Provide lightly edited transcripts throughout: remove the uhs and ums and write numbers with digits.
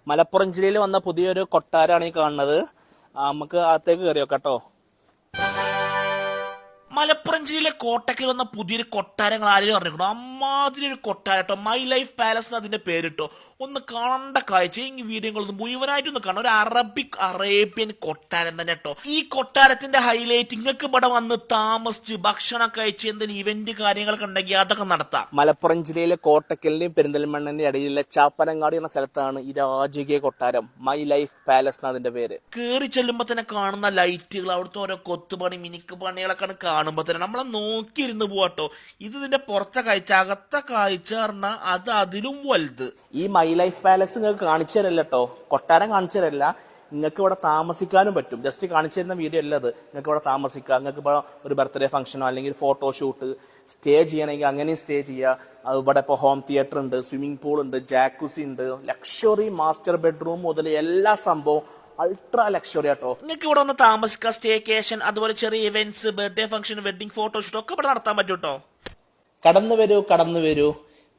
മലപ്പുറം ജില്ലയിൽ വന്ന പുതിയൊരു കൊട്ടാരാണ് ഈ കാണുന്നത്. നമുക്ക് അകത്തേക്ക് കയറി നോക്കാം കേട്ടോ. മലപ്പുറം ജില്ലയിലെ കോട്ടക്കൽ വന്ന പുതിയൊരു കൊട്ടാരങ്ങൾ ആരും പറഞ്ഞിട്ടുണ്ടോ? അമ്മാതിരി ഒരു കൊട്ടാരട്ടോ, മൈ ലൈഫ് പാലസ് എന്ന് അതിന്റെ പേരിട്ടോ. ഒന്ന് കാണേണ്ട കാഴ്ച ഈ വീഡിയോകളൊന്നും മുഴുവനായിട്ടൊന്ന് കാണാം. ഒരു അറേബ്യൻ കൊട്ടാരം തന്നെ കേട്ടോ. ഈ കൊട്ടാരത്തിന്റെ ഹൈലൈറ്റ് നിങ്ങൾക്ക് ഇവിടെ വന്ന് താമസിച്ച് ഭക്ഷണം കഴിച്ച് എന്തെങ്കിലും ഇവന്റ് കാര്യങ്ങളൊക്കെ ഉണ്ടെങ്കിൽ അതൊക്കെ നടത്താം. മലപ്പുറം ജില്ലയിലെ കോട്ടക്കലിന്റെയും പെരിന്തൽമണ്ണന്റെ ഇടയിലെ ചാപ്പനങ്ങാടി എന്ന സ്ഥലത്താണ് ഈ രാജകീയ കൊട്ടാരം, മൈ ലൈഫ് പാലസ് എന്ന് അതിന്റെ പേര്. കേറി ചെല്ലുമ്പോ തന്നെ കാണുന്ന ലൈറ്റുകൾ, അവിടുത്തെ ഓരോ കൊത്തുപണി മിനുക്ക് പണികളൊക്കെ കാണുമ്പോ തന്നെ നമ്മളെ നോക്കിയിരുന്ന് പോവാട്ടോ. ഇതിന്റെ പുറത്തെ കാഴ്ച, അകത്തെ കാഴ്ച പറഞ്ഞാൽ അത് അതിലും വലുത്. ഈ മൈ ലൈഫ് പാലസ് നിങ്ങൾക്ക് കാണിച്ചു തരല്ല കേട്ടോ, കൊട്ടാരം കാണിച്ചു തരല്ല, നിങ്ങൾക്ക് ഇവിടെ താമസിക്കാനും പറ്റും. ജസ്റ്റ് കാണിച്ചു തരുന്ന വീഡിയോ അല്ല അത്. നിങ്ങൾക്ക് ഇവിടെ താമസിക്കാം. നിങ്ങൾക്ക് ഇപ്പോൾ ഒരു ബർത്ത്ഡേ ഫംഗ്ഷനോ അല്ലെങ്കിൽ ഫോട്ടോഷൂട്ട് സ്റ്റേ ചെയ്യണമെങ്കിൽ അങ്ങനെയും സ്റ്റേ ചെയ്യുക. ഇവിടെ ഇപ്പോൾ ഹോം തിയേറ്റർ ഉണ്ട്, സ്വിമ്മിംഗ് പൂൾ ഉണ്ട്, ജാക്കുസി ഉണ്ട്, ലക്ഷറി മാസ്റ്റർ ബെഡ്റൂം മുതൽ എല്ലാ സംഭവം അൾട്രാ ലക്ഷറി ആട്ടോ. നിങ്ങൾക്ക് ഇവിടെ ഒന്ന് താമസിക്കാം, സ്റ്റേക്കേഷൻ, അതുപോലെ ചെറിയ events, birthday function, wedding photoshoot ഒക്കെ ഇവിടെ നടത്താൻ പറ്റും കേട്ടോ. കടന്നു വരൂ.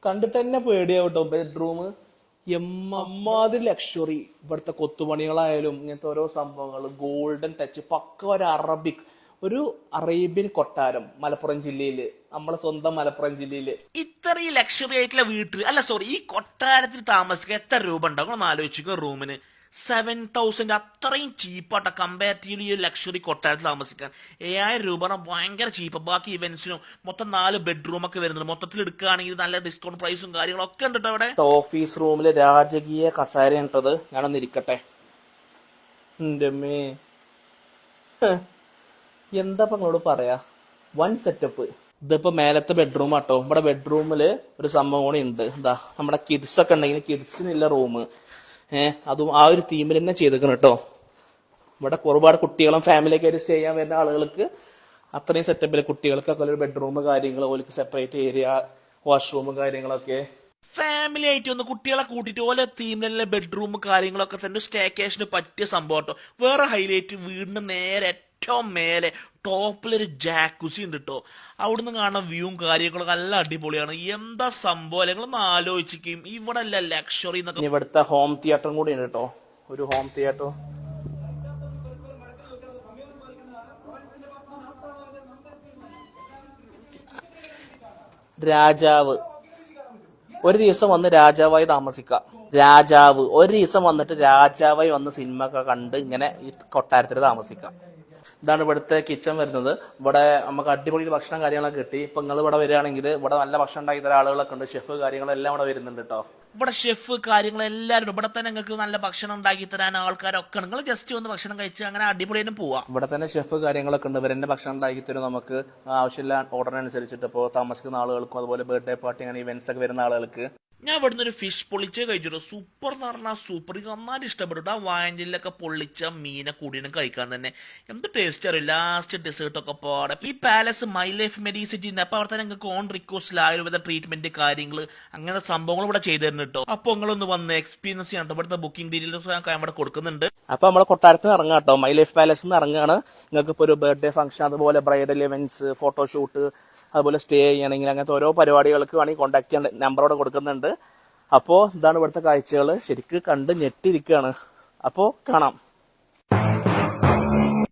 കണ്ടിട്ട് തന്നെ പേടിയാവട്ടോ. Bedroom എമ്മാതിരി luxury. ഇവിടുത്തെ കൊത്തുപണികളായാലും ഇങ്ങനത്തെ ഓരോ സംഭവങ്ങൾ, ഗോൾഡൻ ടച്ച്, പക്ക ഒരു അറേബ്യൻ കൊട്ടാരം മലപ്പുറം ജില്ലയില്, നമ്മളെ സ്വന്തം മലപ്പുറം ജില്ലയില്. ഇത്രയും ലക്ഷറി ആയിട്ടുള്ള വീട്ടിൽ ഈ കൊട്ടാരത്തിൽ താമസിക്കാൻ എത്ര രൂപ ഉണ്ടാവും ഒന്ന് ആലോചിക്കുക. റൂമിന് 7,000, അത്രയും ചീപ്പാട്ട കമ്പാരിറ്റീവ്ലി ഈ ലക്ഷറി കൊട്ടാരത്തിൽ താമസിക്കാൻ. 7,000 രൂപ ഭയങ്കര ചീപ്പ്. ബാക്കി ഇവന്റ്സിനും മൊത്തം 4 ബെഡ്റൂം ഒക്കെ വരുന്നുണ്ട്. മൊത്തത്തിൽ എടുക്കുകയാണെങ്കിൽ നല്ല ഡിസ്കൗണ്ട് പ്രൈസും കാര്യങ്ങളും ഒക്കെ ഉണ്ട് അവിടെ. ഓഫീസ് റൂമില് രാജകീയ കസേര ഉണ്ടത്. ഞാനൊന്ന് ഇരിക്കട്ടെ. എന്റെ അമ്മേ, എന്താ നിങ്ങളോട് പറയാ, വൺ സെറ്റപ്പ്. ഇതിപ്പോ മേലത്തെ ബെഡ്റൂം ആട്ടോ. ഇവിടെ ബെഡ്റൂമില് ഒരു സംഭവം കൂടി ഉണ്ട്. എന്താ, നമ്മുടെ കിഡ്സ് ഒക്കെ ഉണ്ടെങ്കിൽ കിഡ്സിനുള്ള റൂം, അതും ആ ഒരു തീമിൽ തന്നെ ചെയ്തേക്കണം കേട്ടോ. ഇവിടെ ഒരുപാട് കുട്ടികളും ഫാമിലിയൊക്കെ ആയിട്ട് സ്റ്റേ ചെയ്യാൻ വരുന്ന ആളുകൾക്ക് അത്രയും സെറ്റപ്പില് കുട്ടികൾക്കൊക്കെ ഒരു ബെഡ്റൂം കാര്യങ്ങൾ, ഓർക്ക് സെപ്പറേറ്റ് ഏരിയ, വാഷ്റൂം കാര്യങ്ങളൊക്കെ. ഫാമിലി ആയിട്ട് ഒന്ന് കുട്ടികളെ കൂട്ടിയിട്ട് ഓരോ തീമിലെ ബെഡ്റൂം കാര്യങ്ങളൊക്കെ തന്നെ സ്റ്റേക്കേഷന് പറ്റിയ സംഭവം കേട്ടോ. വേറെ ഹൈലൈറ്റ്, വീടിന് നേരെ ഏറ്റവും മേലെ ടോപ്പിലൊരു ജാക്കുസി ഉണ്ട് കേട്ടോ. അവിടുന്ന് കാണുന്ന വ്യൂവും കാര്യങ്ങളൊക്കെ നല്ല അടിപൊളിയാണ്. എന്താ സംഭവം, നിങ്ങളൊന്ന് ആലോചിക്കും. ഇവിടെ അല്ല ലക്ഷറി എന്നൊക്കെ. ഇവിടുത്തെ ഹോം തിയേറ്ററും കൂടി ഉണ്ട് കേട്ടോ, ഒരു ഹോം തിയേറ്റർ. രാജാവ് ഒരു ദിവസം വന്ന് രാജാവായി താമസിക്കാം. രാജാവ് ഒരു ദിവസം വന്നിട്ട് രാജാവായി വന്ന് സിനിമ ഒക്കെ കണ്ട് ഇങ്ങനെ ഈ കൊട്ടാരത്തിൽ താമസിക്കാം. ഇതാണ് ഇവിടുത്തെ കിച്ചൺ വരുന്നത്. ഇവിടെ നമുക്ക് അടിപൊളി ഭക്ഷണം കാര്യങ്ങളൊക്കെ കിട്ടി. ഇപ്പൊ നിങ്ങൾ ഇവിടെ വരികയാണെങ്കിൽ ഇവിടെ നല്ല ഭക്ഷണം ഉണ്ടാക്കി തരാൻ ആളുകളൊക്കെ ഉണ്ട്. ഷെഫ് കാര്യങ്ങളെല്ലാം ഇവിടെ വരുന്നുണ്ട് കേട്ടോ. ഇവിടെ ഷെഫ് കാര്യങ്ങളെല്ലാവരും ഇവിടെ തന്നെ നിങ്ങൾക്ക് നല്ല ഭക്ഷണം ഉണ്ടാക്കി തരാൻ ആൾക്കാരൊക്കെ ഉണ്ട്. നിങ്ങൾ ജസ്റ്റ് ഒന്ന് ഭക്ഷണം കഴിച്ച് അങ്ങനെ അടിപൊളിയായിട്ട് പോവാം. ഇവിടെ തന്നെ ഷെഫ് കാര്യങ്ങളൊക്കെ ഉണ്ട്. ഇവരെന്നെ ഭക്ഷണം ഉണ്ടാക്കി തരും നമുക്ക് ആവശ്യമില്ല ഓർഡറിനനുസരിച്ചിട്ട്. ഇപ്പോൾ താമസിക്കുന്ന ആളുകൾക്കും അതുപോലെ ബർത്ത്ഡേ പാർട്ടി അങ്ങനെ ഇവന്റ്സ് ഒക്കെ വരുന്ന ആളുകൾക്ക്. ഞാൻ ഇവിടുന്ന് ഒരു ഫിഷ് പൊള്ളിച്ചേ കഴിച്ചിട്ടു. സൂപ്പർ എന്ന് പറഞ്ഞാൽ സൂപ്പർ. ഇത് നന്നായിട്ട് ഇഷ്ടപ്പെട്ടു. ആ വായഞ്ചിലൊക്കെ പൊള്ളിച്ച മീനെ കൂടിയും കഴിക്കാൻ തന്നെ എന്ത് ടേസ്റ്റ് അറിയും. ലാസ്റ്റ് ഡെസേർട്ട് ഒക്കെ പാടെ. ഈ പാലസ് മൈ ലൈഫ് മെഡിസിറ്റി. അപ്പൊ അവിടെ തന്നെ നിങ്ങൾക്ക് ഓൺ റിക്വസ്റ്റിൽ ആയുർവേദ ട്രീറ്റ്മെന്റ് കാര്യങ്ങൾ അങ്ങനത്തെ സംഭവങ്ങൾ ഇവിടെ ചെയ്തു തരുന്നു കേട്ടോ. അപ്പൊ നിങ്ങളൊന്ന് വന്ന് എക്സ്പീരിയൻസ് ചെയ്യാൻ. ഇവിടുത്തെ ബുക്കിംഗ് ഡീറ്റെയിൽസ് ഞാൻ ഇവിടെ കൊടുക്കുന്നുണ്ട്. അപ്പൊ നമ്മളെ കൊട്ടാരത്തിൽ നിന്ന് ഇറങ്ങാം കേട്ടോ. മൈ ലൈഫ് പാലസ് നിന്ന് ഇറങ്ങാണ്. നിങ്ങൾക്ക് ഇപ്പൊ ഒരു ബർത്ത്ഡേ ഫംഗ്ഷൻ, അതുപോലെ ബ്രൈഡൽ ഇവന്റ്സ്, ഫോട്ടോഷൂട്ട്, അതുപോലെ സ്റ്റേ ചെയ്യണമെങ്കിൽ അങ്ങനത്തെ ഓരോ പരിപാടികൾക്ക് വേണമെങ്കിൽ കോൺടാക്ട് ചെയ്യാൻ നമ്പറോടെ കൊടുക്കുന്നുണ്ട്. അപ്പോൾ ഇതാണ് ഇവിടുത്തെ കാഴ്ചകൾ. ശരിക്ക് കണ്ട് ഞെട്ടിരിക്കുകയാണ്. അപ്പോൾ കാണാം.